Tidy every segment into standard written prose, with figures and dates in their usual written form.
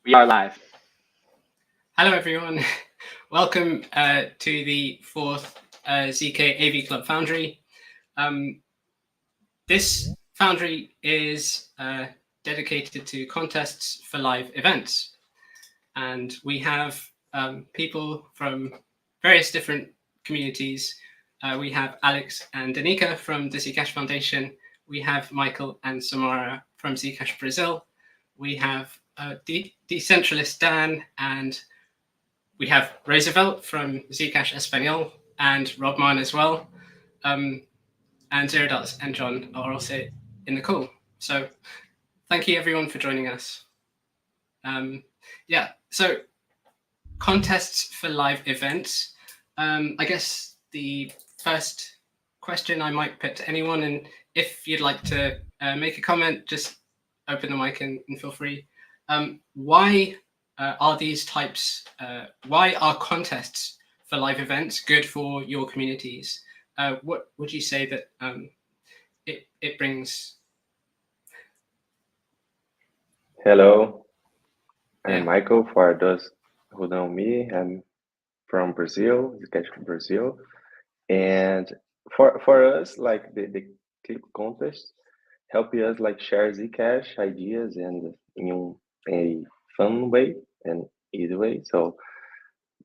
We are live. Hello, everyone. Welcome to the fourth ZK AV Club Foundry. This Foundry is dedicated to contests for live events. And we have people from various different communities. We have Alex and Danica from the Zcash Foundation. We have Michael and Samara from Zcash Brazil. We have Decentralist Dan, and we have Roosevelt from Zcash Espanol and Rob Mann as well. And Zero Dots and John are also in the call. So thank you everyone for joining us. So contests for live events. I guess the first question I might put to anyone, and if you'd like to make a comment, just open the mic and feel free. Why are these types, why are contests for live events good for your communities? What would you say that it brings? Hello, Yeah. I'm Michael. For those who know me, I'm from Brazil, Zcash from Brazil. And for us, like the clip contest help us like share Zcash ideas and in a fun way and easy way. So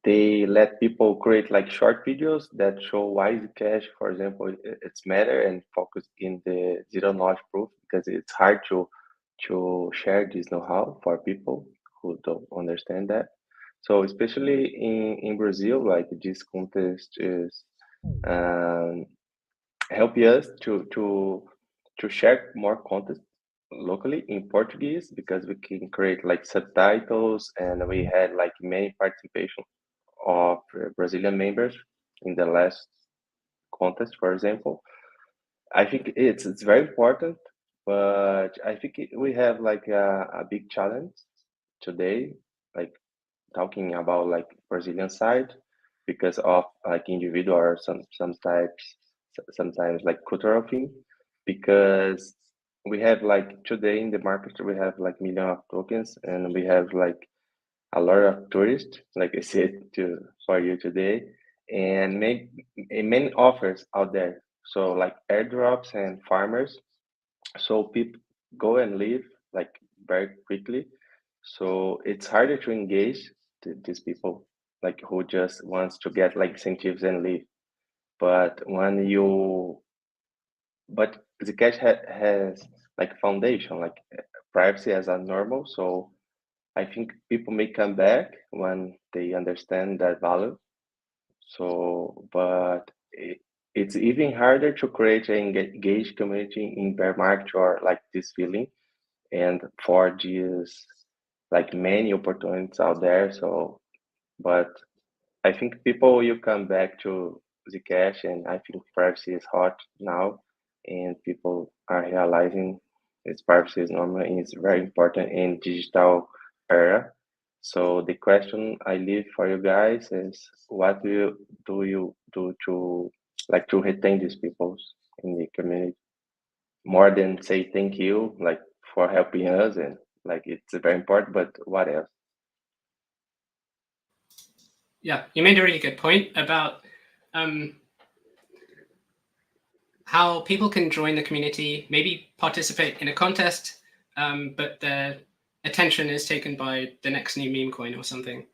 they let people create like short videos that show why Zcash, for example, it's matter and focus in the zero knowledge proof because it's hard to share this know-how for people who don't understand that. So especially in Brazil, like this contest is um, help us to share more content locally in Portuguese because we can create like subtitles and we had like many participation of Brazilian members in the last contest, for example. I think it's very important, but I think we have like a big challenge today, like talking about like Brazilian side because of like individual or sometimes like cultural thing because we have like today in the market we have like million of tokens and we have like a lot of tourists like I said to for you today and many offers out there so like airdrops and farmers so people go and leave like very quickly so it's harder to engage these people like who just wants to get like incentives and leave but when you but has like foundation like privacy as a normal so I think people may come back when they understand that value so but it's even harder to create an engaged community in bear market or like this feeling and for these like many opportunities out there so but I think people will come back to Zcash and I think privacy is hot now and people are realizing its privacy is normal and it's very important in digital era. So the question I leave for you guys is what do you do to like to retain these people in the community more than say thank you like for helping us and like it's very important but what else? Yeah, you made a really good point about how people can join the community, maybe participate in a contest, but their attention is taken by the next new meme coin or something.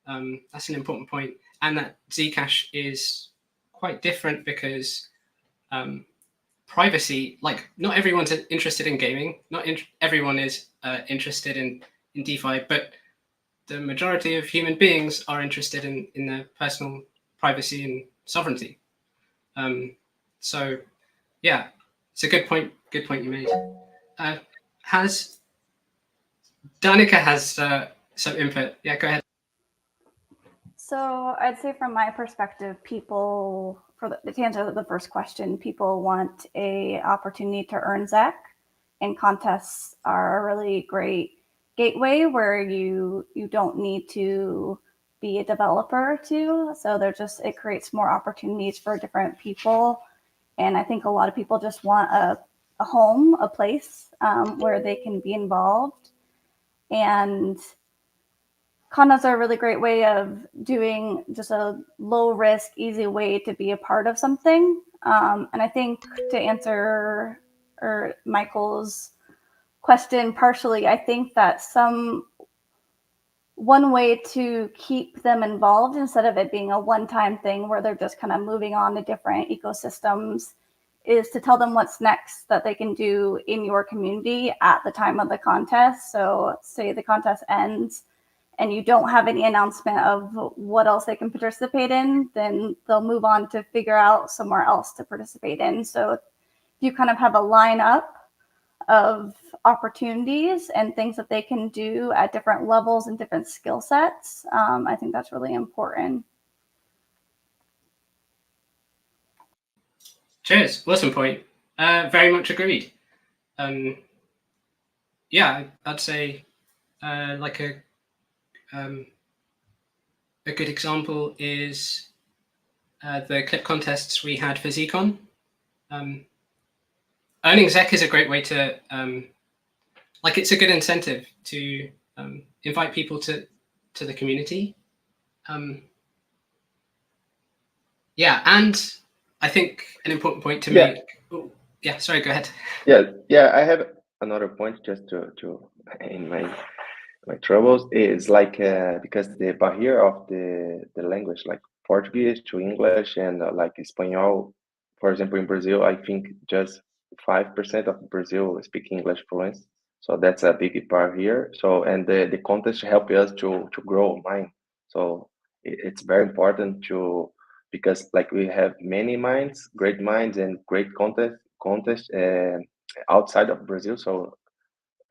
That's an important point. And that Zcash is quite different because privacy, like not everyone's interested in gaming, everyone is interested in DeFi, but the majority of human beings are interested in their personal privacy and sovereignty. So yeah, it's a good point. Good point you made. Has Danica has some input? Yeah, go ahead. So I'd say from my perspective, people, to answer the first question, people want a opportunity to earn ZAC, and contests are a really great gateway where you don't need to be a developer to. So it creates more opportunities for different people. And I think a lot of people just want a home, a place where they can be involved. And contests are a really great way of doing just a low risk, easy way to be a part of something. And I think to answer Michael's question partially, I think that one way to keep them involved instead of it being a one-time thing where they're just kind of moving on to different ecosystems is to tell them what's next that they can do in your community at the time of the contest. So say the contest ends and you don't have any announcement of what else they can participate in, then they'll move on to figure out somewhere else to participate in. So if you kind of have a lineup of opportunities and things that they can do at different levels and different skill sets, I think that's really important. Cheers. Awesome point. Very much agreed. Yeah, I'd say like a good example is the clip contests we had for ZCon. Earning ZEC is a great way to, like, it's a good incentive to invite people to the community. Yeah, and I think an important point to make. Oh, yeah, sorry, go ahead. Yeah, I have another point just to in my troubles is like because the barrier of the language, like Portuguese to English and like Espanol, for example, in Brazil, I think just 5% of Brazil speak English fluent, so that's a big barrier. So and the contest help us to grow mind. So it's very important to because like we have many minds, great minds, and great contest outside of Brazil. So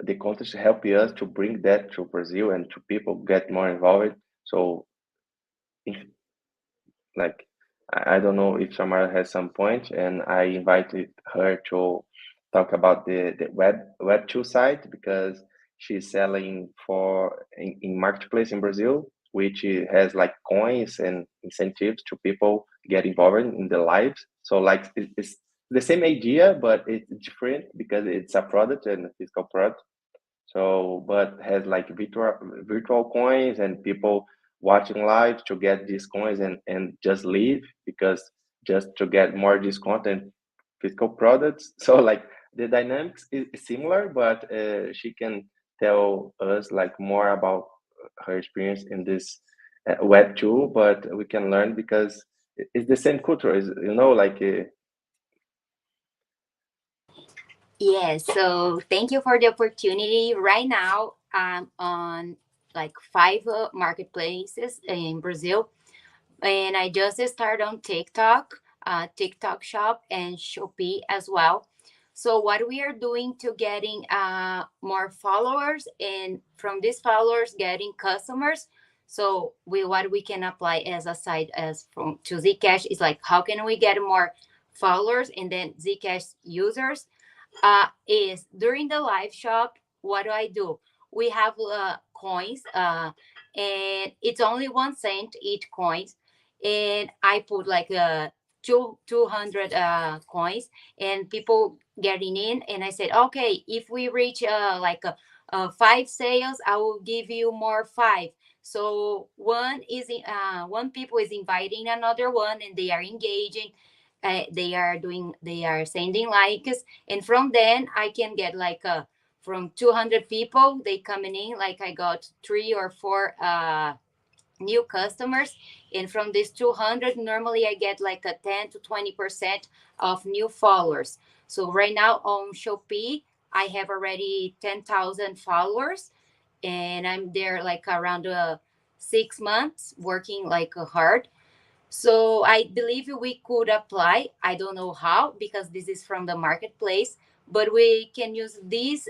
the contest help us to bring that to Brazil and to people get more involved. So, if, like, I don't know if Samara has some point, and I invited her to talk about the Web2 site because she's selling for in marketplace in Brazil, which has like coins and incentives to people get involved in the lives. So like it's the same idea, but it's different because it's a product and a physical product. So, but has like virtual coins and people watching live to get these coins and just leave because just to get more discount and physical products. So like the dynamics is similar, but she can tell us like more about her experience in this web too. But we can learn because it's the same culture, is like. Yes, so thank you for the opportunity. Right now, I'm on like 5 marketplaces in Brazil, and I just started on TikTok, TikTok Shop, and Shopee as well. So what we are doing to getting more followers, and from these followers getting customers. So what we can apply as a side as from to Zcash is like how can we get more followers and then Zcash users is during the live shop. What do? We have coins, and it's only 1 cent each coins, and I put like 200 coins, and people getting in, and I said, okay, if we reach like 5 sales, I will give you more 5. So one people is inviting another one, and they are engaging. They are sending likes, and from then I can get like from 200 people they coming in, like I got 3 or 4 new customers, and from this 200 normally I get like a 10 to 20% of new followers. So right now on Shopee I have already 10,000 followers, and I'm there like around 6 months working like hard. So I believe we could apply. I don't know how because this is from the marketplace, but we can use these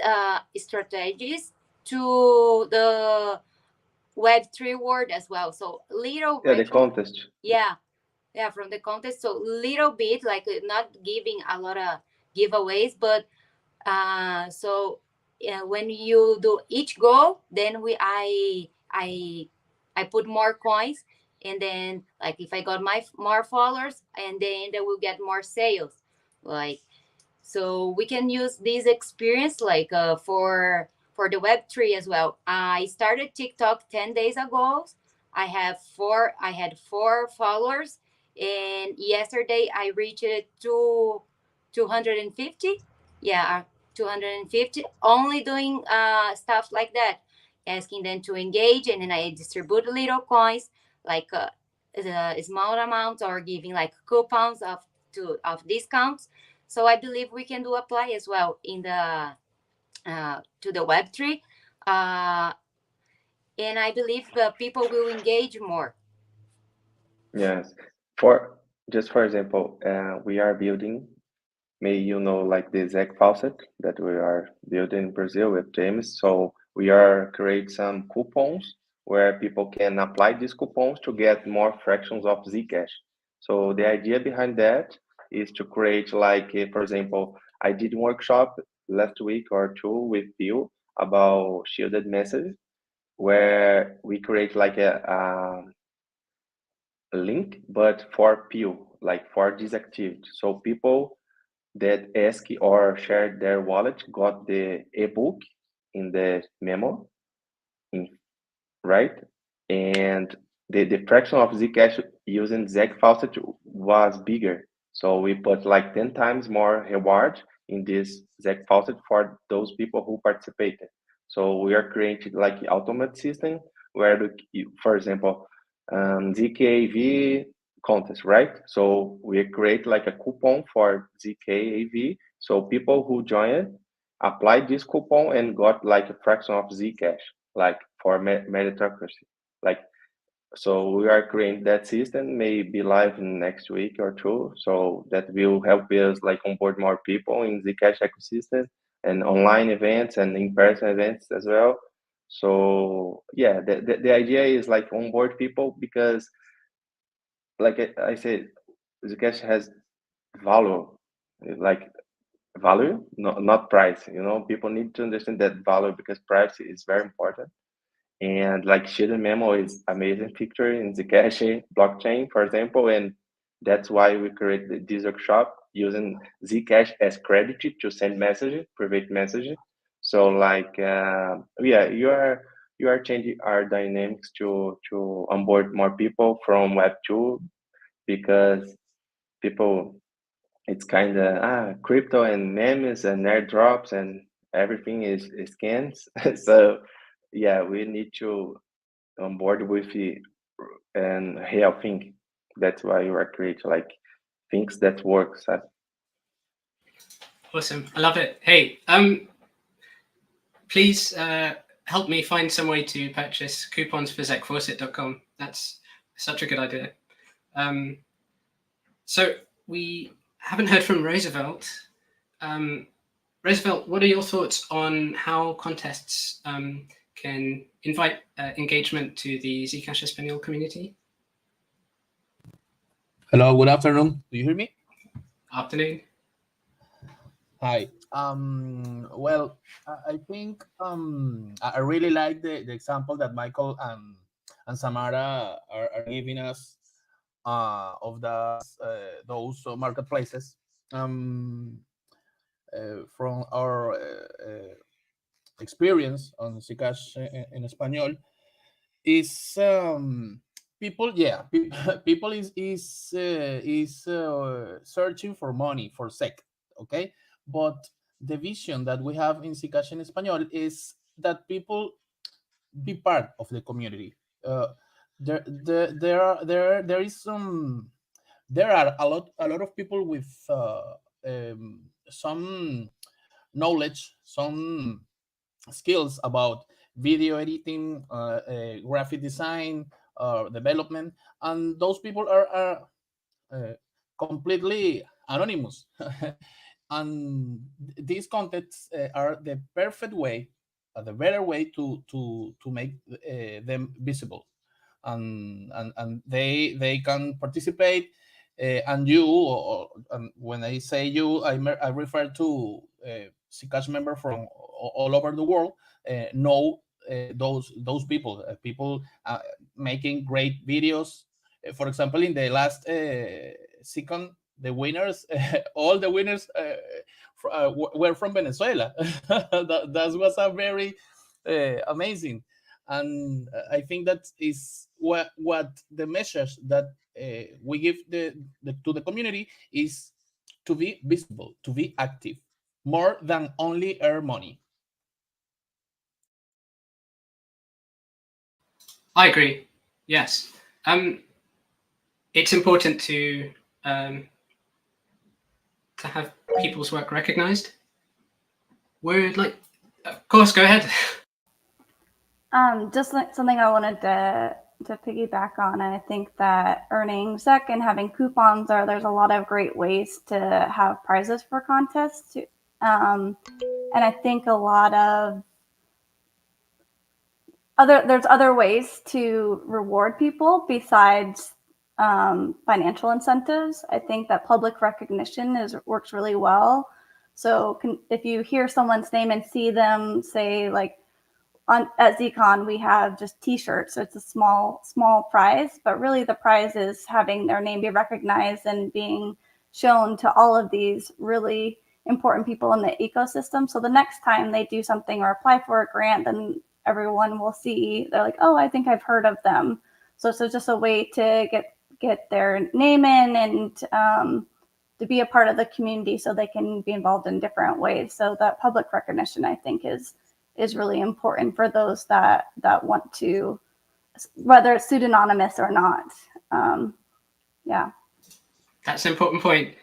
strategies to the Web3 world as well. So little The contest. yeah, from the contest. So little bit like not giving a lot of giveaways, but so when you do each goal, then I put more coins, and then like if I got my more followers, and then they will get more sales, like so we can use this experience like for for the Web3 as well. I started TikTok 10 days ago. I had 4 followers, and yesterday I reached it to 250. Yeah, 250. Only doing stuff like that, asking them to engage, and then I distribute little coins, like the small amounts, or giving like coupons of discounts. So I believe we can do apply as well in the to the Web3, uh, and I believe people will engage more. Yes. For just for example, we are building, maybe you know, like the Zach faucet that we are building in Brazil with James. So we are create some coupons where people can apply these coupons to get more fractions of Zcash. So the idea behind that is to create like, for example, I did a workshop last week or two with Bill about shielded messages, where we create like a link, but for Peel, like for disactived. So people that ask or share their wallet got the ebook in the memo, in, right? And the fraction of Zcash using Zcash faucet was bigger. So we put like 10 times more reward in this Zcash faucet for those people who participated. So we are creating like automated system where, for example, ZKAV contest, right? So we create like a coupon for ZKAV. So people who joined applied this coupon and got like a fraction of Zcash, like for meritocracy. Like, so we are creating that system, may be live in next week or two. So that will help us like onboard more people in the Zcash ecosystem and online events and in-person events as well. So yeah, the idea is like onboard people because, like I said, Zcash has value, like value, not price. You know, people need to understand that value because price is very important. And like Shielded Memo is amazing feature in the Zcash blockchain, for example, and that's why we created this workshop using Zcash as credit to send messages, private messages. So like, yeah, you are changing our dynamics to onboard more people from Web2, because people, it's kind of crypto and memes and airdrops and everything is scams. So yeah, we need to on board with it and real thing. That's why you are creating like things that works. Awesome. I love it. Hey, please help me find some way to purchase coupons for ZachFawcett.com. That's such a good idea. So we haven't heard from Roosevelt. Roosevelt, what are your thoughts on how contests can invite engagement to the Zcash Espanol community? Hello, good afternoon. Do you hear me? Afternoon. Hi. Well, I think I really like the example that Michael and Samara are giving us of those marketplaces. From our experience on Zcash in Espanol, is people, yeah, people is searching for money for sec, okay, but the vision that we have in Zcash en Español is that people be part of the community. There is some, there are a lot of people with some knowledge, some skills about video editing, graphic design, development, and those people are completely anonymous. And these contents are the perfect way, the better way to make them visible, and they can participate. And you, when I say you, I refer to Zcash member from all over the world, know those people, making great videos. For example, in the last second, the winners, all the winners were from Venezuela. That was a very amazing, and I think that is what the message that we give to the community is to be visible, to be active, more than only earn money. I agree. Yes. It's important to have people's work recognized. We're like, of course, go ahead. Just something I wanted to piggyback on. I think that earning ZEC and having coupons there's a lot of great ways to have prizes for contests. And I think a lot of there's other ways to reward people besides financial incentives. I think that public recognition works really well. So if you hear someone's name and see them say like, at ZCon, we have just T-shirts, so it's a small prize, but really the prize is having their name be recognized and being shown to all of these really important people in the ecosystem. So the next time they do something or apply for a grant, then everyone will see, they're like, oh, I think I've heard of them. So it's just a way to get their name in and to be a part of the community so they can be involved in different ways. So that public recognition, I think, is really important for those that want to, whether it's pseudonymous or not. Yeah. That's an important point.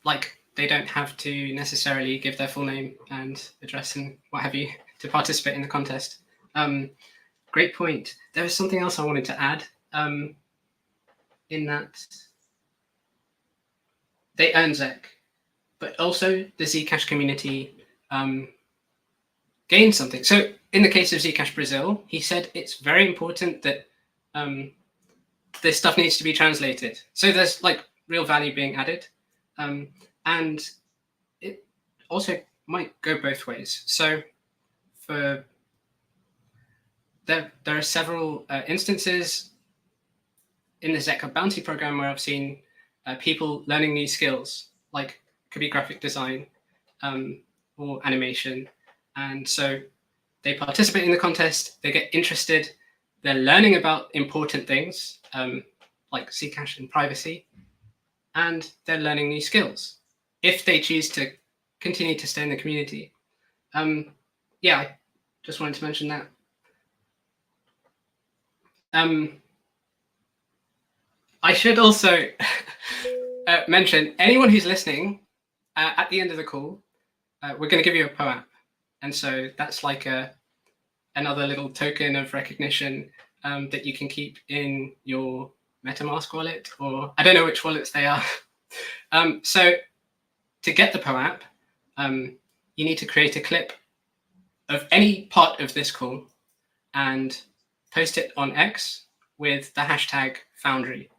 Like they don't have to necessarily give their full name and address and what have you to participate in the contest. Great point. There was something else I wanted to add in that they earn ZEC, but also the Zcash community gain something. So in the case of Zcash Brazil, he said it's very important that this stuff needs to be translated. So there's like real value being added. And it also might go both ways. So there are several instances in the ZEC Bounty program where I've seen people learning new skills, like could be graphic design or animation. And so they participate in the contest, they get interested, they're learning about important things like Zcash and privacy, and they're learning new skills if they choose to continue to stay in the community. Yeah, I just wanted to mention that. I should also mention anyone who's listening at the end of the call, we're going to give you a POAP. And so that's like another little token of recognition that you can keep in your MetaMask wallet, or I don't know which wallets they are. So to get the POAP, you need to create a clip of any part of this call and post it on X with the hashtag Foundry.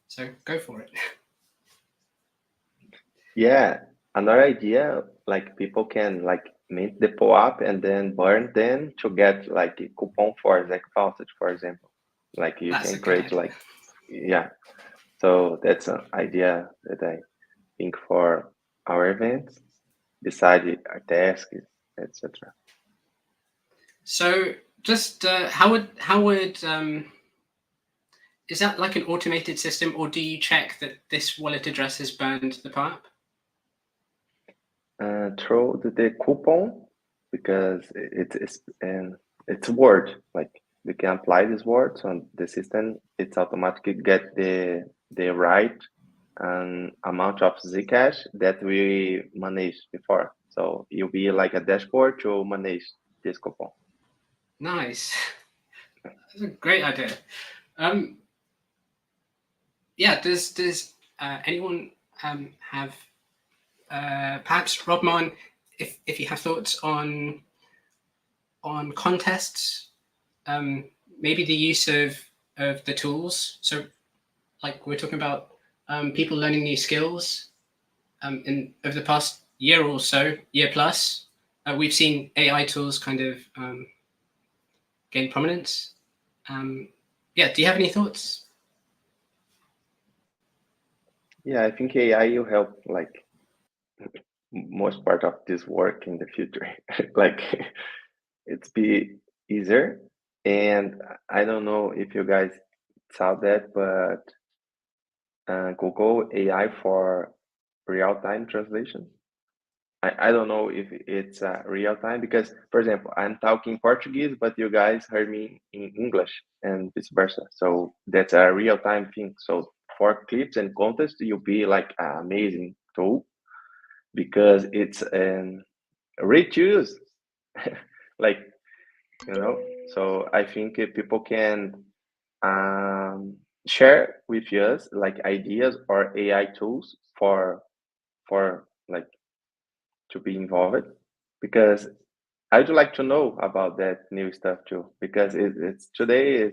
So go for it. Yeah, another idea, like people can like mint the POAP and then burn them to get like a coupon for ZEC Faucet, for example. Like you That's can a good create idea. like, yeah. So that's an idea that I think for our events, besides our tasks, etc. So just how would is that like an automated system, or do you check that this wallet address has burned the POAP? Throw the coupon, because it's word, like we can apply this word on the system. It's automatically get the right amount of Zcash that we managed before. So you'll be like a dashboard to manage this coupon. Nice. That's a great idea. Yeah, does anyone have perhaps Robmon, if you have thoughts on contests, maybe the use of the tools. So like we're talking about people learning new skills in over the past year or so, year plus, we've seen AI tools kind of gain prominence. Yeah, do you have any thoughts? Yeah, I think AI will help like most part of this work in the future. Like it's be easier. And I don't know if you guys saw that, but Google AI for real-time translation. I don't know if it's real time because, for example, I'm talking Portuguese, but you guys heard me in English and vice versa. So that's a real time thing. So for clips and contests, you'll be like an amazing tool because it's rich use. Like, you know, so I think people can share with us like ideas or AI tools for like to be involved because I'd like to know about that new stuff too because it's today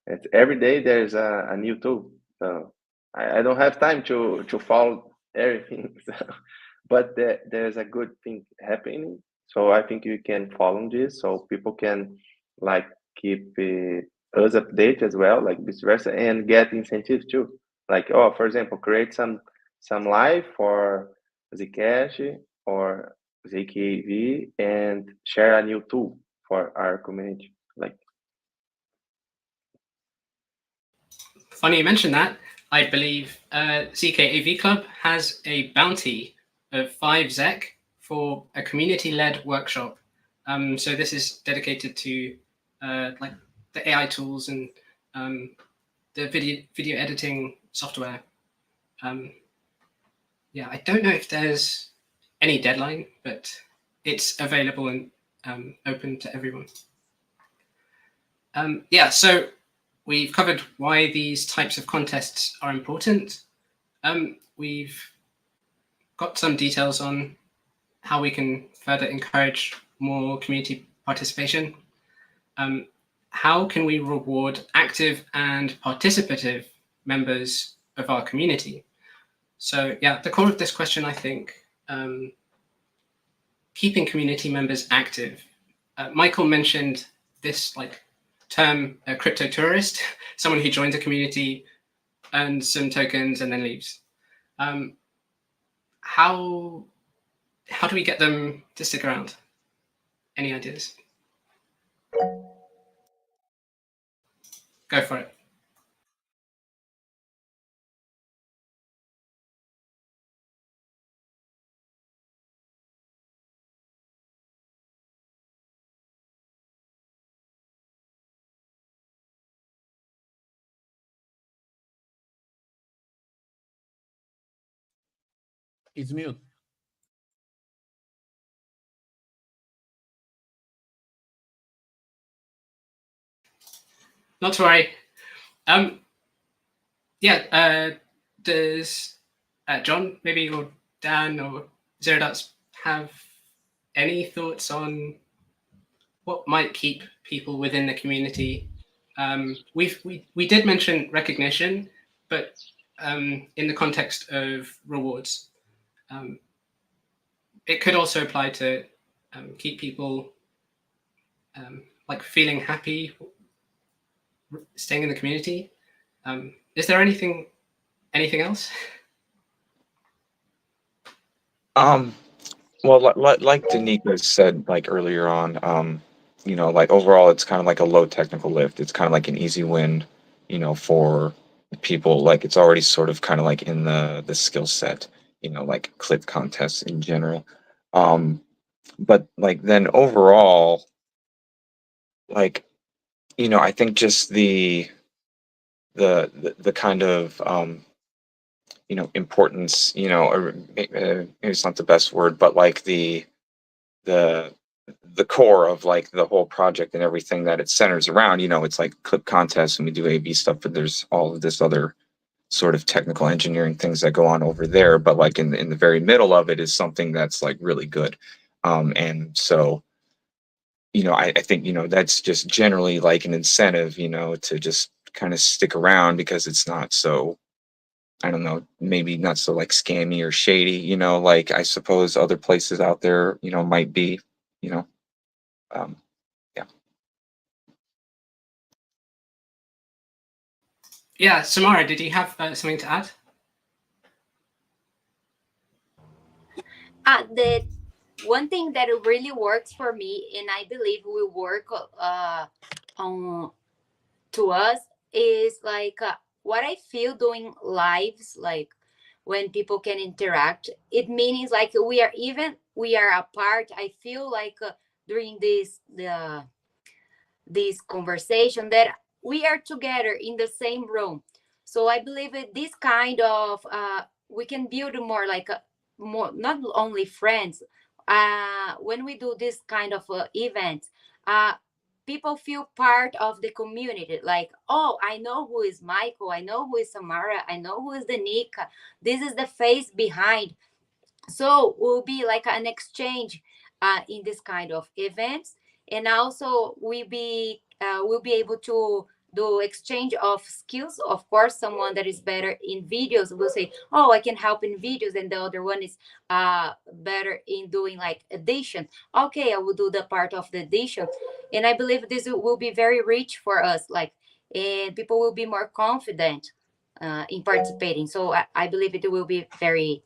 it's every day there's a new tool, so I don't have time to follow everything. So, but there's a good thing happening, so I think you can follow this so people can like keep us updated as well, like vice versa, and get incentives too. Like, oh, for example, create some live for Zcash or ZKV and share a new tool for our community. Like, Funny you mentioned that. I believe ZKAV Club has a bounty of 5 ZEC for a community-led workshop. So this is dedicated to like the AI tools and the video editing software. Yeah, I don't know if there's any deadline, but it's available and open to everyone. Yeah, so we've covered why these types of contests are important. We've got some details on how we can further encourage more community participation. How can we reward active and participative members of our community? So yeah, the core of this question, I think, keeping community members active. Michael mentioned this like term, a crypto tourist, someone who joins a community, earns some tokens, and then leaves. How do we get them to stick around? Any ideas? Go for it. It's mute. Not to worry. Yeah, does John, maybe, or Dan, or Zeradots have any thoughts on what might keep people within the community? We did mention recognition, but in the context of rewards, it could also apply to keep people like feeling happy staying in the community. Is there anything else? Well, like Danica said, like earlier on, like overall, it's kind of like a low technical lift. It's kind of like an easy win, for people. Like it's already sort of kind of like in the skill set, like clip contests in general. Um, but like then overall, like, I think just the kind of importance, or maybe it's not the best word, but like the the core of like the whole project and everything that it centers around. It's like clip contests and we do A/B stuff, but there's all of this other sort of technical engineering things that go on over there. But like in the very middle of it is something that's like really good. And so, I think, that's just generally like an incentive, to just kind of stick around because it's not so, I don't know, maybe not so like scammy or shady, like I suppose other places out there, might be, you know. Um, yeah. Yeah, Samara, did you have something to add? The one thing that really works for me, and I believe will work on to us, is like what I feel doing lives, like when people can interact. It means like we are apart. I feel like during this conversation that we are together in the same room. So I believe that this kind of we can build more like more, not only friends. When we do this kind of events, uh, people feel part of the community. Like, oh, I know who is Michael, I know who is Samara, I know who is Danica. This is the face behind. So will be like an exchange in this kind of events. And also we'll be able to do exchange of skills. Of course, someone that is better in videos will say, oh, I can help in videos, and the other one is better in doing like addition. Okay, I will do the part of the addition. And I believe this will be very rich for us, like, and people will be more confident in participating. So I believe it will be very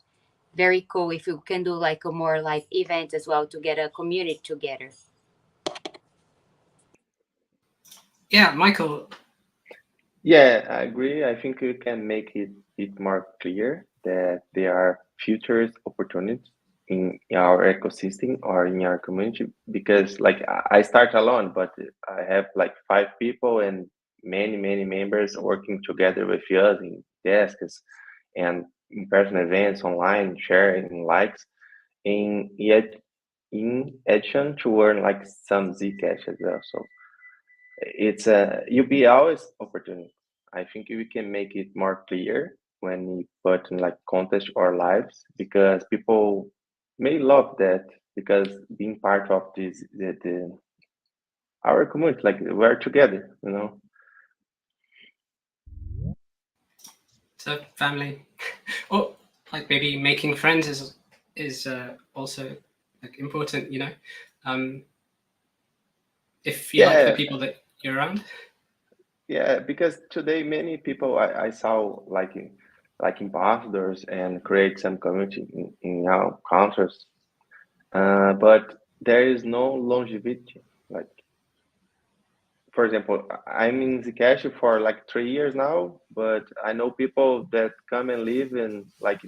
cool if you can do like a more like event as well to get a community together. Yeah, Michael. Yeah, I agree. I think we can make it more clear that there are futures opportunities in our ecosystem or in our community, because like I start alone, but I have like 5 people and many members working together with us in desks and in-person events, online, sharing likes, and yet in addition to earn like some Zcash as well. So it's a you'll be always opportunity. I think we can make it more clear when we put in like contest or lives, because people may love that, because being part of this the our community, like we're together, you know. So family, or like maybe making friends is also like important. You know, um, if you like the Yeah, people that you're around. yeah, because today many people I saw like ambassadors and create some community in our countries, but there is no longevity. Like, for example, I'm in Zcash for like 3 years now, but I know people that come and live in like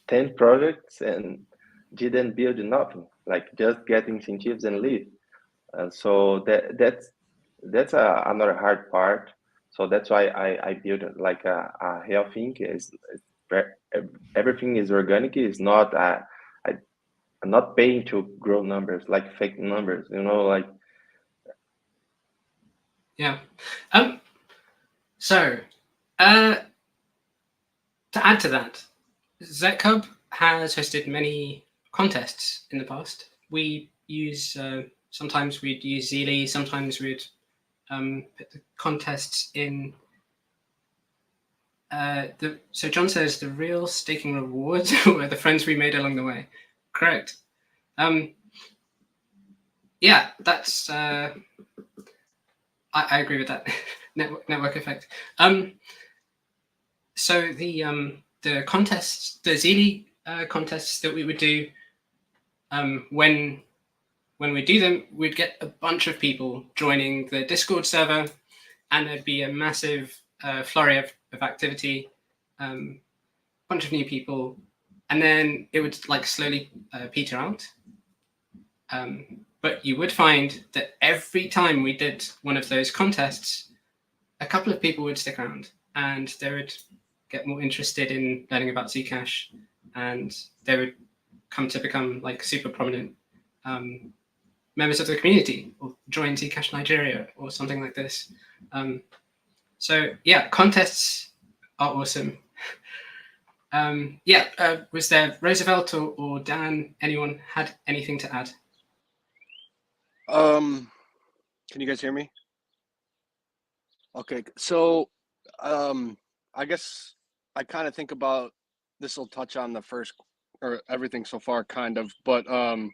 10 projects and didn't build nothing, like just get incentives and leave. So that's another hard part. So that's why I built like a health thing is everything is organic. Is not I'm not paying to grow numbers like fake numbers, you know, like. Yeah. So, uh, to add to that, ZecHub has hosted many contests in the past. We use sometimes we'd use Zeely, sometimes we'd put the contests in. So John says the real staking rewards were the friends we made along the way. Correct. Yeah, that's. I agree with that network effect. So the contests, the Zeely contests that we would do, when we do them, we'd get a bunch of people joining the Discord server, and there'd be a massive flurry of activity, bunch of new people, and then it would like slowly peter out. But you would find that every time we did one of those contests, a couple of people would stick around, and they would get more interested in learning about Zcash, and they would come to become like super prominent members of the community, or join Zcash Nigeria or something like this. So yeah, contests are awesome. Was there Roosevelt or Dan? Anyone had anything to add? Can you guys hear me? Okay, so I guess I kind of think about this will touch on the first or everything so far, kind of, but I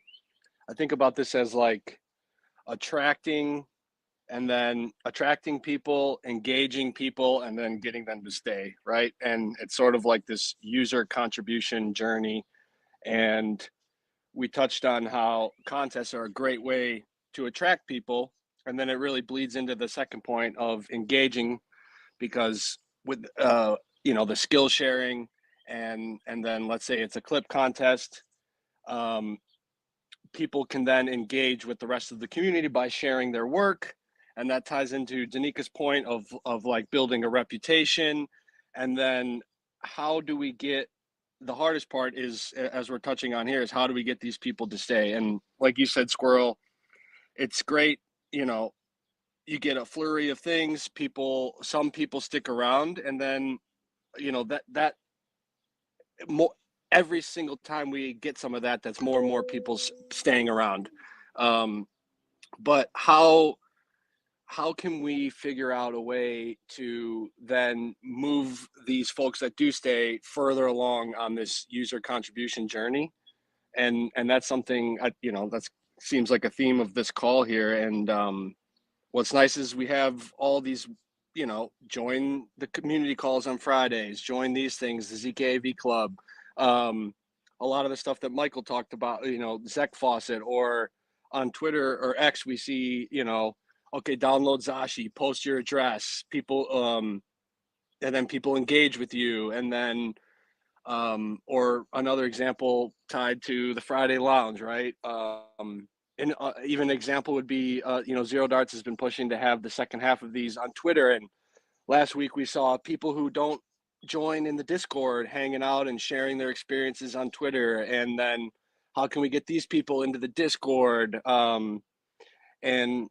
think about this as like attracting people, engaging people, and then getting them to stay, right? And it's sort of like this user contribution journey. And we touched on how contests are a great way to attract people. And then it really bleeds into the second point of engaging, because with, the skill sharing and then let's say it's a clip contest, people can then engage with the rest of the community by sharing their work. And that ties into Danika's point of like building a reputation. And then how do we get, the hardest part is, as we're touching on here, is how do we get these people to stay? And like you said, Squirrel, it's great, you get a flurry of things, some people stick around, and then, that more, every single time we get some of that, that's more and more people staying around. But how can we figure out a way to then move these folks that do stay further along on this user contribution journey? And that's something, that seems like a theme of this call here. And what's nice is we have all these, join the community calls on Fridays, join these things, the ZKAV Club, a lot of the stuff that Michael talked about, Zek Faucet, or on Twitter or X, we see, okay, download Zashi, post your address, people, and then people engage with you. And then, or another example tied to the Friday Lounge, right? And even an example would be, Zero Darts has been pushing to have the second half of these on Twitter. And last week we saw people who don't join in the Discord hanging out and sharing their experiences on Twitter. And then how can we get these people into the Discord? And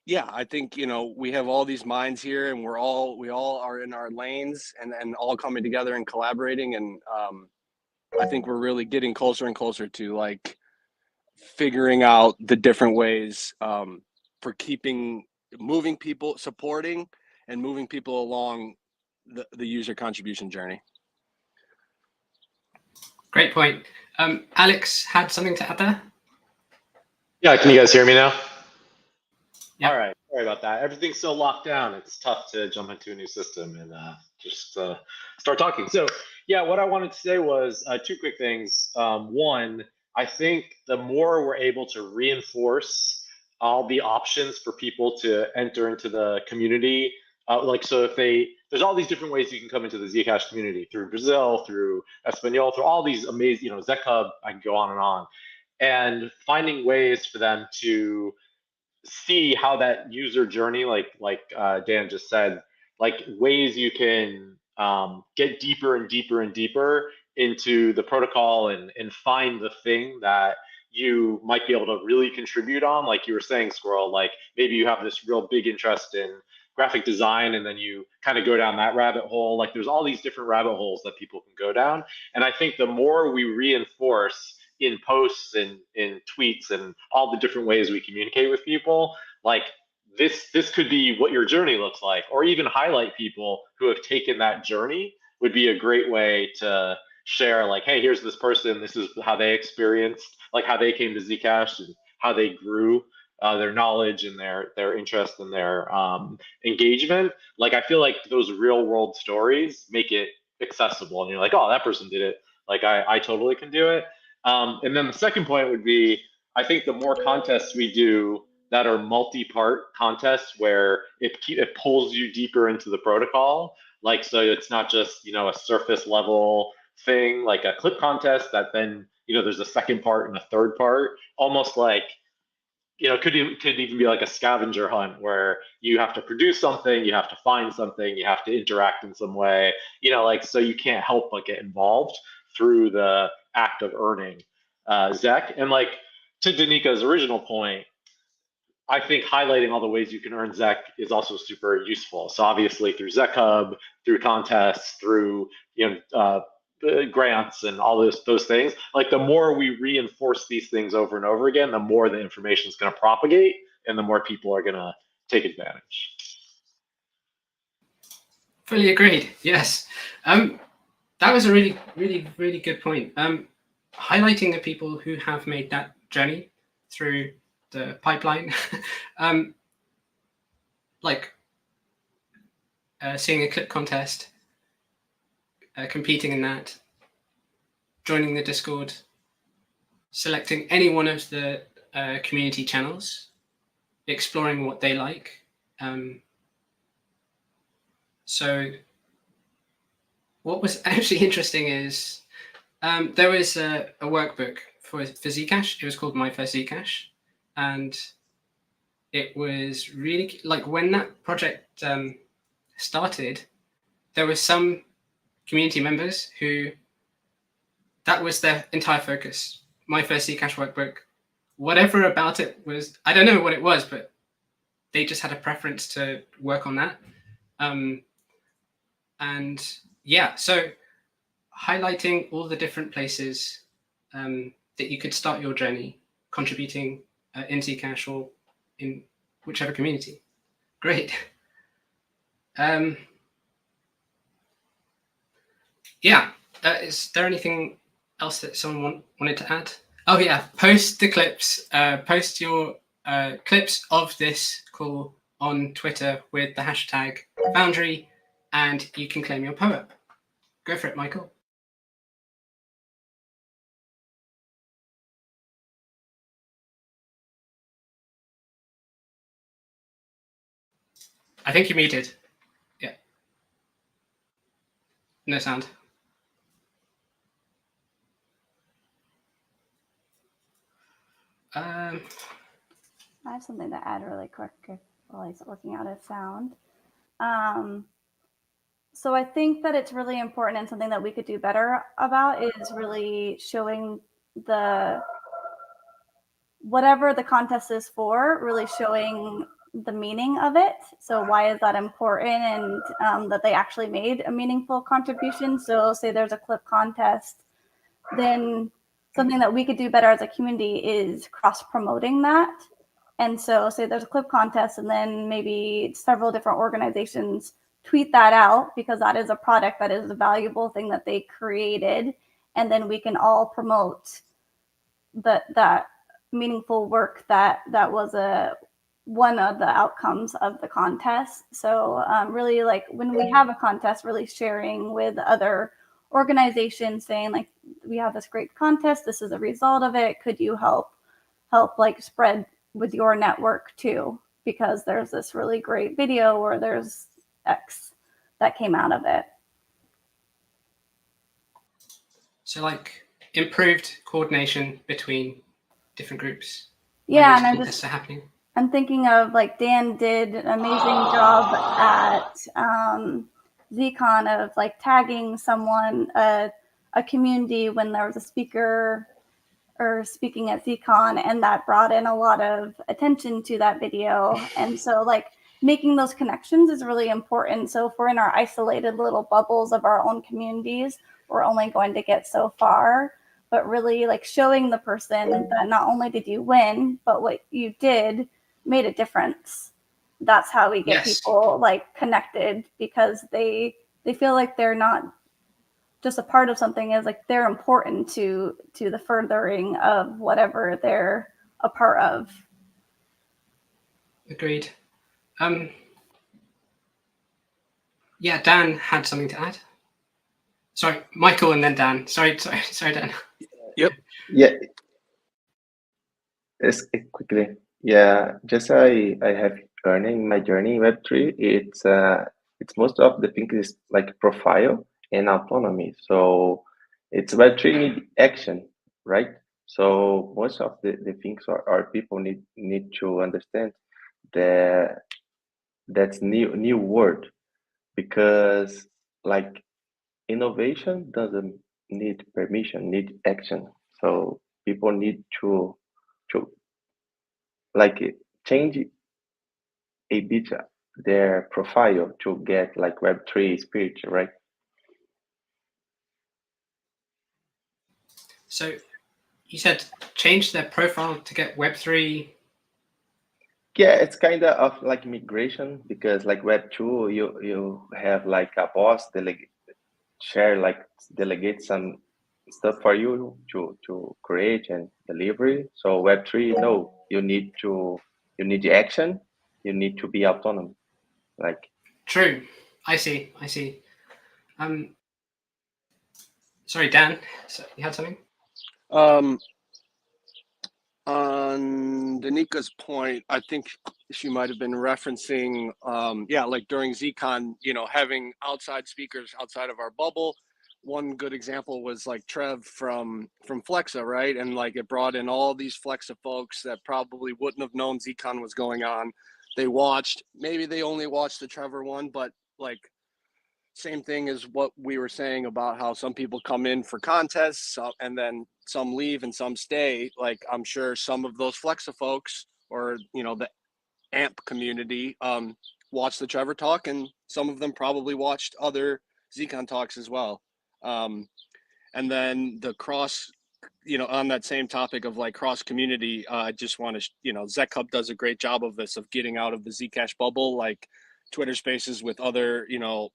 yeah, I think, we have all these minds here, and we all are in our lanes and all coming together and collaborating. And I think we're really getting closer and closer to like figuring out the different ways for moving people, supporting and moving people along the user contribution journey. Great point. Alex had something to add there? Yeah, can you guys hear me now? Yeah. All right, sorry about that. Everything's so locked down. It's tough to jump into a new system and just start talking. So yeah, what I wanted to say was two quick things. One, I think the more we're able to reinforce all the options for people to enter into the community, so if there's all these different ways you can come into the Zcash community, through Brazil, through Espanol, through all these amazing, Zec Hub, I can go on. And finding ways for them to see how that user journey, like Dan just said, like ways you can get deeper and deeper and deeper into the protocol and find the thing that you might be able to really contribute on. Like you were saying, Squirrel, like maybe you have this real big interest in graphic design and then you kind of go down that rabbit hole. Like there's all these different rabbit holes that people can go down. And I think the more we reinforce in posts and in tweets and all the different ways we communicate with people, like this could be what your journey looks like, or even highlight people who have taken that journey would be a great way to share, like, hey, here's this person, this is how they experienced, like how they came to Zcash and how they grew their knowledge and their interest and their engagement. Like I feel like those real world stories make it accessible, and you're like, oh, that person did it, like I totally can do it. And then the second point would be, I think the more contests we do that are multi-part contests where it pulls you deeper into the protocol, like so it's not just a surface level thing, like a clip contest that then there's a second part and a third part, almost like could even be like a scavenger hunt where you have to produce something, you have to find something, you have to interact in some way, like so you can't help but get involved through the act of earning Zec. And like to Danika's original point, I think highlighting all the ways you can earn Zec is also super useful. So obviously through Zec Hub, through contests, through grants and all those things. Like the more we reinforce these things over and over again, the more the information is going to propagate, and the more people are going to take advantage. Fully agreed. Yes, that was a really, really, really good point. Highlighting the people who have made that journey through the pipeline, like seeing a clip contest, competing in that, joining the Discord, selecting any one of the community channels, exploring what they like. So what was actually interesting is there was a workbook for Zcash. It was called My First Zcash, and it was really like when that project started, there were some community members who that was their entire focus. My First Zcash workbook, whatever about it was, I don't know what it was, but they just had a preference to work on that. And yeah, so highlighting all the different places that you could start your journey contributing in Zcash or in whichever community. Great. Yeah, is there anything else that someone wanted to add? Oh yeah, post the clips, post your clips of this call on Twitter with the hashtag Foundry, and you can claim your poem. Go for it, Michael. I think you muted. Yeah. No sound. I have something to add really quick while he's working out his sound. So I think that it's really important, and something that we could do better about is really showing the whatever the contest is for, really showing the meaning of it. So why is that important, and that they actually made a meaningful contribution. So say there's a clip contest, then something that we could do better as a community is cross-promoting that. And so say there's a clip contest, and then maybe several different organizations tweet that out, because that is a product, that is a valuable thing that they created. And then we can all promote that meaningful work that was one of the outcomes of the contest. So really, like when we have a contest, really sharing with other organizations, saying like, we have this great contest, this is a result of it, could you help like spread with your network too, because there's this really great video, or there's X that came out of it. So like improved coordination between different groups. Yeah, and I'm thinking of like Dan did an amazing job at ZCon of like tagging someone, a community, when there was a speaker or speaking at ZCon, and that brought in a lot of attention to that video. And so like making those connections is really important. So if we're in our isolated little bubbles of our own communities, we're only going to get so far. But really like showing the person that not only did you win, but what you did made a difference. That's how we get people like connected, because they feel like they're not just a part of something, is like they're important to the furthering of whatever they're a part of. Agreed. Yeah, Dan had something to add. Sorry, Michael, and then Dan. Sorry, Dan. Yep. Yeah. Quickly. Yeah, just I have learning my journey in Web3. It's most of the things is like profile and autonomy. So it's Web3 need action, right? So most of the things our people need to understand that that's new word, because like innovation doesn't need permission, need action. So people need to like change a bit their profile to get like Web3 spirit, right? So you said change their profile to get Web3. Yeah, it's kind of like migration, because like Web2, you have like a boss delegate some stuff for you to create and delivery. So Web3, no, you need action, you need to be autonomous. Like True. I see. Sorry, Dan. So you had something? On Danika's point, I think she might have been referencing, yeah, like during ZCon, you know, having outside speakers outside of our bubble. One good example was like Trev from Flexa, right? And like it brought in all these Flexa folks that probably wouldn't have known ZCon was going on. They watched, maybe they only watched the Trevor one, but like same thing as what we were saying about how some people come in for contests and then some leave and some stay. Like I'm sure some of those Flexa folks or, you know, the AMP community watched the Trevor talk, and some of them probably watched other ZCon talks as well. And then the cross, you know, on that same topic of like cross community, I just want to, you know, Zec Hub does a great job of this, of getting out of the Zcash bubble, like Twitter spaces with other, you know,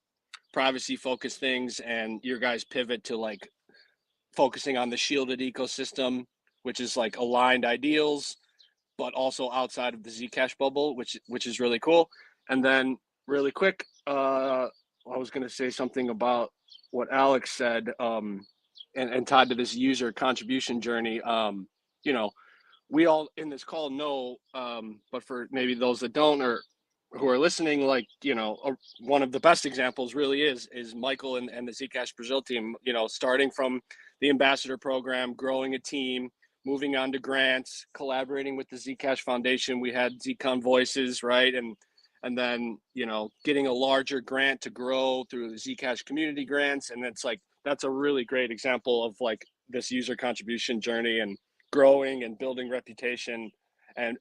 privacy focused things, and your guys pivot to like focusing on the shielded ecosystem, which is like aligned ideals, but also outside of the Zcash bubble, which is really cool. And then really quick, I was going to say something about what Alex said, and tied to this user contribution journey. You know, we all in this call know, but for maybe those that don't or who are listening, like, you know, one of the best examples really is Michael and the Zcash Brazil team, you know, starting from the ambassador program, growing a team, moving on to grants, collaborating with the Zcash Foundation. We had Zcon Voices, right? And then, you know, getting a larger grant to grow through the Zcash community grants. And it's like, that's a really great example of like this user contribution journey and growing and building reputation and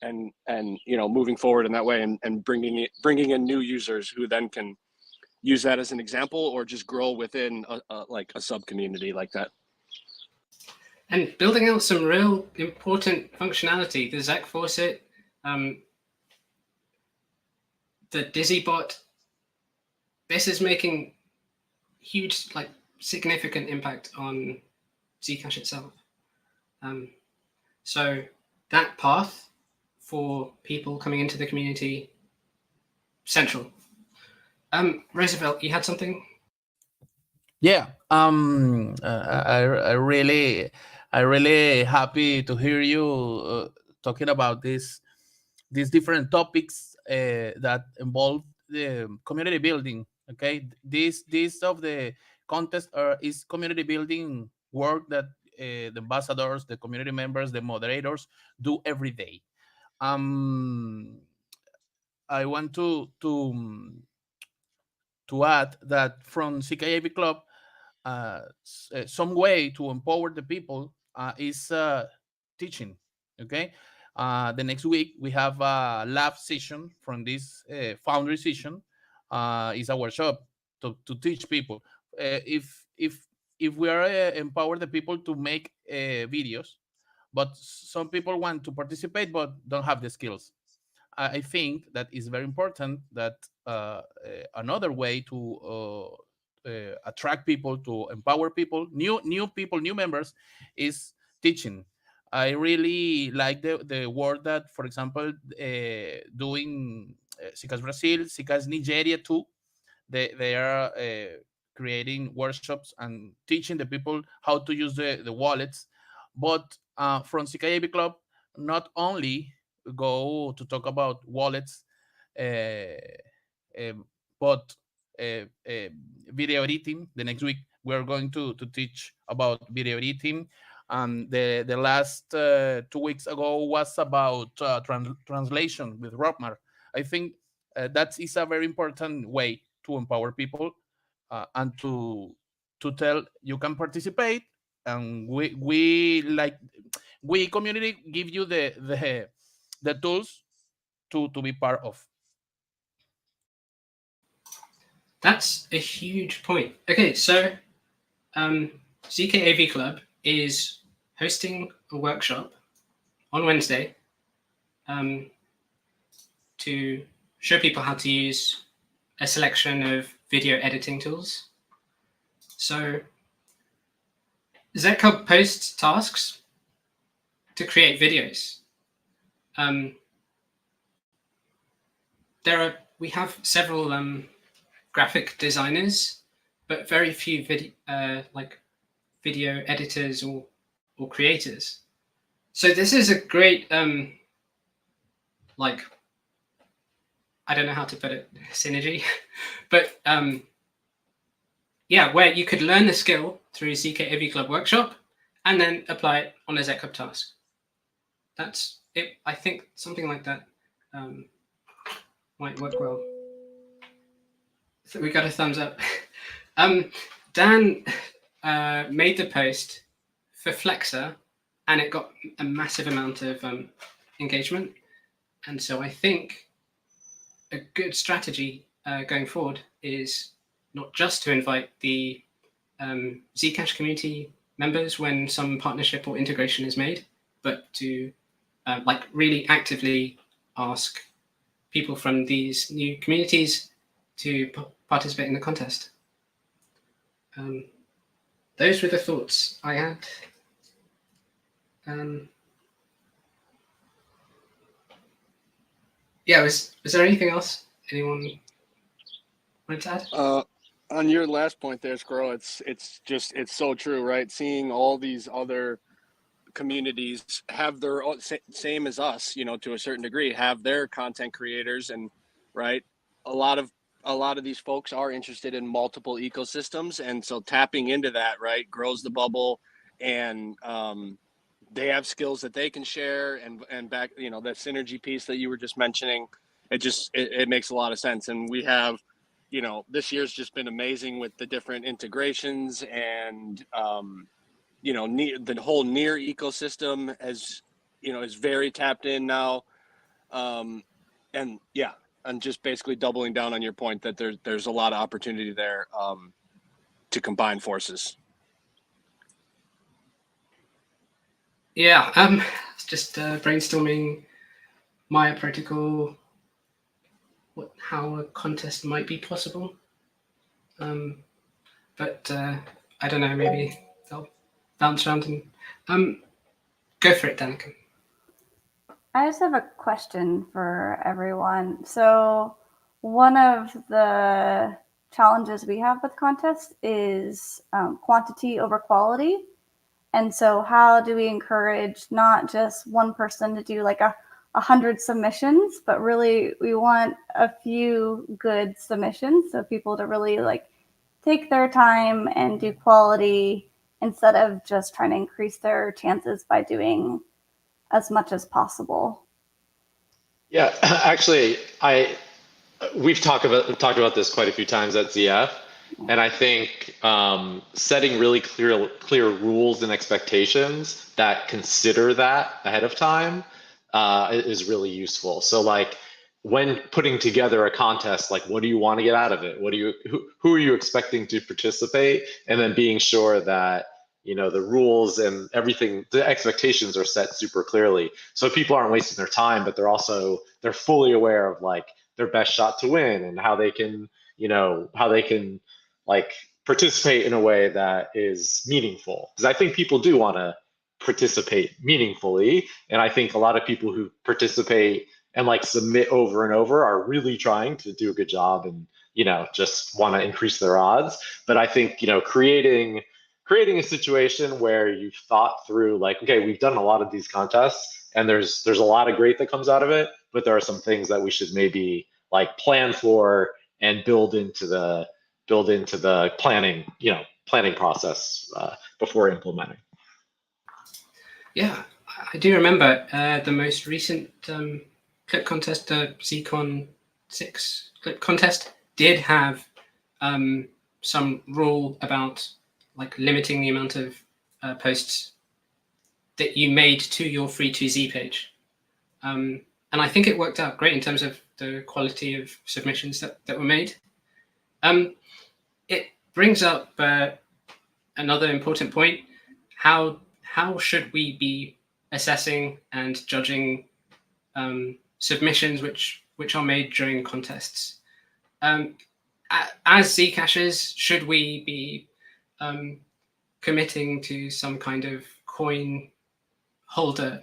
you know, moving forward in that way, and bringing in new users who then can use that as an example or just grow within like a sub community like that. And building out some real important functionality, the Zach Fawcett, the Dizzy bot, this is making huge, like significant impact on Zcash itself. So that path for people coming into the community, central. Roosevelt, you had something? Yeah. I really happy to hear you talking about these different topics that involve the community building. Okay, this of the contest is community building work that the ambassadors, the community members, the moderators do every day. I want to add that from CKAV Club, some way to empower the people is teaching. Okay, the next week we have a lab session from this Foundry session. Is a workshop to teach people. If we are empower the people to make videos, but some people want to participate but don't have the skills. I think that is very important that another way to attract people, to empower people, new people, new members, is teaching. I really like the work that, for example, doing Zcash Brazil, Zcash Nigeria too. They are creating workshops and teaching the people how to use the wallets. But from CKAB Club, not only go to talk about wallets, uh, but video editing. The next week we're going to teach about video editing. The last 2 weeks ago was about translation with Rockmar. I think that is a very important way to empower people and to tell you can participate, and we community give you the tools to be part of. That's a huge point. Okay, so ZKAV Club is hosting a workshop on Wednesday to show people how to use a selection of video editing tools. So ZCub posts tasks to create videos. We have several graphic designers, but very few video editors or creators. So this is a great, like, I don't know how to put it, synergy, but yeah, where you could learn the skill through ZK Av Club workshop and then apply it on a ZK Club task. That's it. I think something like that might work well. So we got a thumbs up. Dan made the post for Flexor, and it got a massive amount of engagement. And so I think a good strategy going forward is not just to invite the Zcash community members when some partnership or integration is made, but to like really actively ask people from these new communities to participate in the contest. Those were the thoughts I had. Yeah, was there anything else anyone wanted to add? On your last point there, Squirrel, it's so true, right? Seeing all these other communities have their own, same as us, you know, to a certain degree, have their content creators, and right, a lot of these folks are interested in multiple ecosystems, and so tapping into that, right, grows the bubble, and they have skills that they can share, and back, you know, that synergy piece that you were just mentioning, it makes a lot of sense. And we have, you know, this year's just been amazing with the different integrations, and you know, the whole near ecosystem, as you know, is very tapped in now. And yeah, I'm just basically doubling down on your point that there's a lot of opportunity there to combine forces. Yeah, just brainstorming Maya protocol, how a contest might be possible. But I don't know, maybe they'll bounce around and go for it, Danica. I just have a question for everyone. So one of the challenges we have with contests is quantity over quality. And so how do we encourage not just one person to do like 100 submissions, but really we want a few good submissions, so people to really like take their time and do quality instead of just trying to increase their chances by doing as much as possible. Yeah, actually, we've talked about this quite a few times at ZF, and I think setting really clear rules and expectations that consider that ahead of time is really useful. So like when putting together a contest, like what do you want to get out of it? Who are you expecting to participate? And then being sure that, you know, the rules and everything, the expectations are set super clearly, so people aren't wasting their time, but they're fully aware of like their best shot to win, and how they can, you know, how they can like participate in a way that is meaningful. Because I think people do want to participate meaningfully, and I think a lot of people who participate and like submit over and over are really trying to do a good job, and, you know, just want to increase their odds. But I think, you know, creating a situation where you've thought through like, okay, we've done a lot of these contests and there's a lot of great that comes out of it, but there are some things that we should maybe like plan for and build into the planning, you know, planning process before implementing. Yeah, I do remember the most recent clip contest, ZCon 6 clip contest, did have some rule about like limiting the amount of posts that you made to your free2Z page. And I think it worked out great in terms of the quality of submissions that were made. It brings up another important point. How should we be assessing and judging submissions which are made during contests? As Zcashers, should we be committing to some kind of coin holder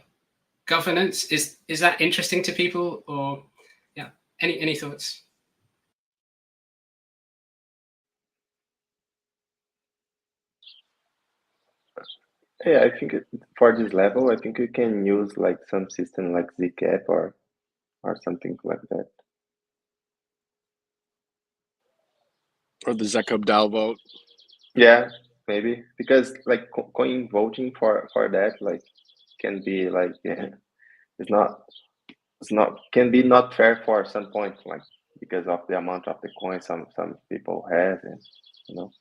governance? Is that interesting to people? Or yeah, any thoughts? Yeah, I think for this level, I think you can use like some system like Zcap or something like that. Or the Zecub DAO vote. Yeah, maybe because like coin voting for that like can be like yeah, it's not can be not fair for some point like because of the amount of the coin some people have and you know.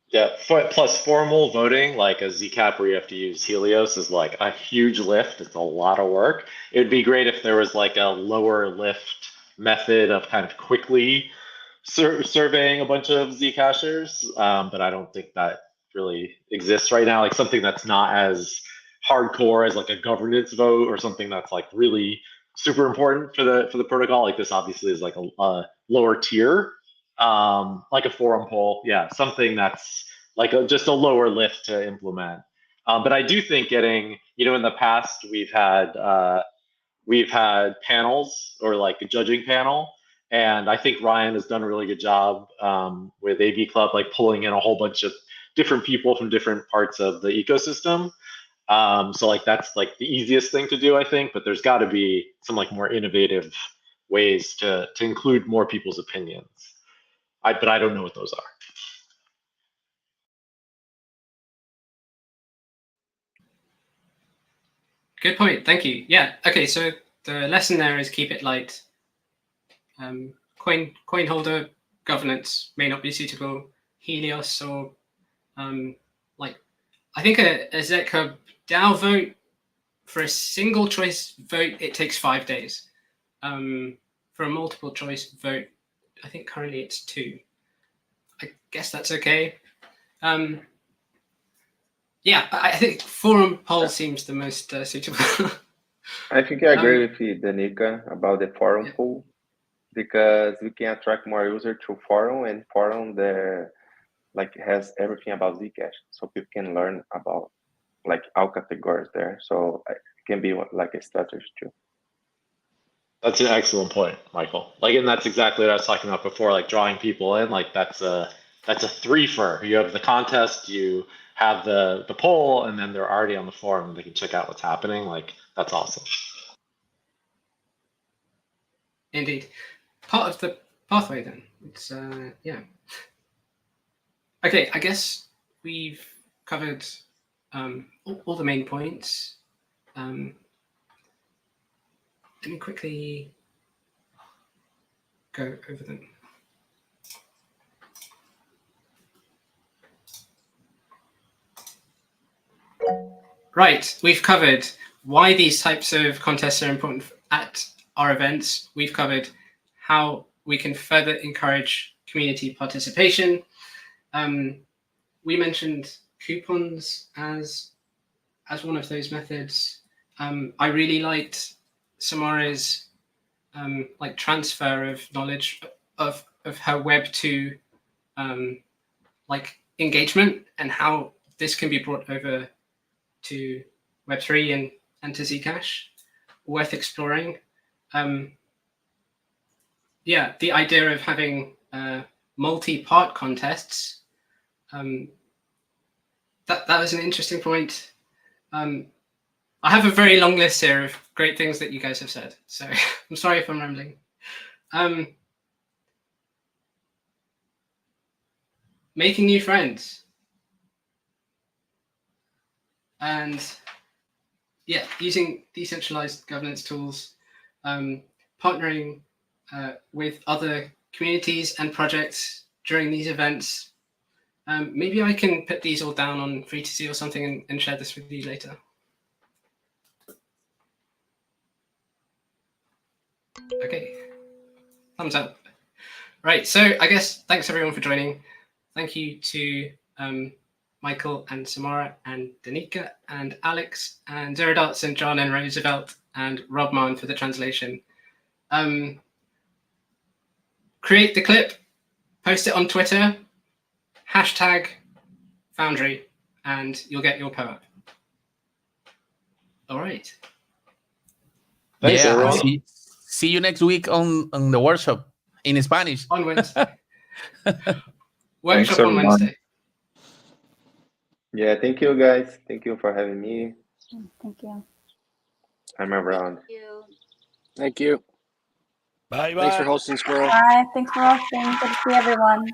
Yeah, plus formal voting, like a Zcap where you have to use Helios, is like a huge lift. It's a lot of work. It would be great if there was like a lower lift method of kind of quickly surveying a bunch of Zcashers, but I don't think that really exists right now. Like something that's not as hardcore as like a governance vote or something that's like really super important for the protocol. Like this obviously is like a lower tier, like a forum poll. Yeah, something that's like just a lower lift to implement. But I do think getting, in the past we've had panels or like a judging panel, and I think Ryan has done a really good job with AV Club, like pulling in a whole bunch of different people from different parts of the ecosystem. So like that's like the easiest thing to do, I think. But there's got to be some like more innovative ways to include more people's opinions. But I don't know what those are. Good point. Thank you. Yeah. Okay. So the lesson there is keep it light. Coin holder governance may not be suitable. Helios or like I think a Zcub DAO vote for a single choice vote it takes 5 days. For a multiple choice vote, I think currently it's 2. I guess that's okay. Yeah, I think forum poll seems the most suitable. I think I agree with Danica about the forum pool because we can attract more users through forum, and forum there like has everything about Zcash, so people can learn about like all categories there. So it can be like a strategy too. That's an excellent point, Michael. Like, and that's exactly what I was talking about before. Like drawing people in, like that's a threefer. You have the contest, you have the poll, and then they're already on the forum and they can check out what's happening. Like that's awesome. Indeed, part of the pathway then. It's yeah. Okay, I guess we've covered all the main points. Let me quickly go over them. Right, we've covered why these types of contests are important at our events. We've covered how we can further encourage community participation. We mentioned coupons as one of those methods. I really liked Samara's like transfer of knowledge of her Web2 like engagement and how this can be brought over to Web3 and to Zcash. Worth exploring. Yeah, the idea of having multi-part contests. That was an interesting point. I have a very long list here of great things that you guys have said, so I'm sorry if I'm rambling. Making new friends. And yeah, using decentralized governance tools, partnering with other communities and projects during these events. Maybe I can put these all down on Free2C or something and share this with you later. Okay, thumbs up. Right, so I guess thanks everyone for joining. Thank you to Michael and Samara and Danica and Alex and Zerodots and John and Roosevelt and Rob Mann for the translation. Create the clip, post it on Twitter, #Foundry, and you'll get your POAP. All right. Thanks, everyone. See you next week on the workshop in Spanish. On Wednesday. Workshop on Wednesday. Yeah, thank you guys. Thank you for having me. Thank you. I'm around. Thank you. Thank you. Bye Thanks for bye. hosting, Squirrel. Bye. Thanks for hosting. Good to see everyone.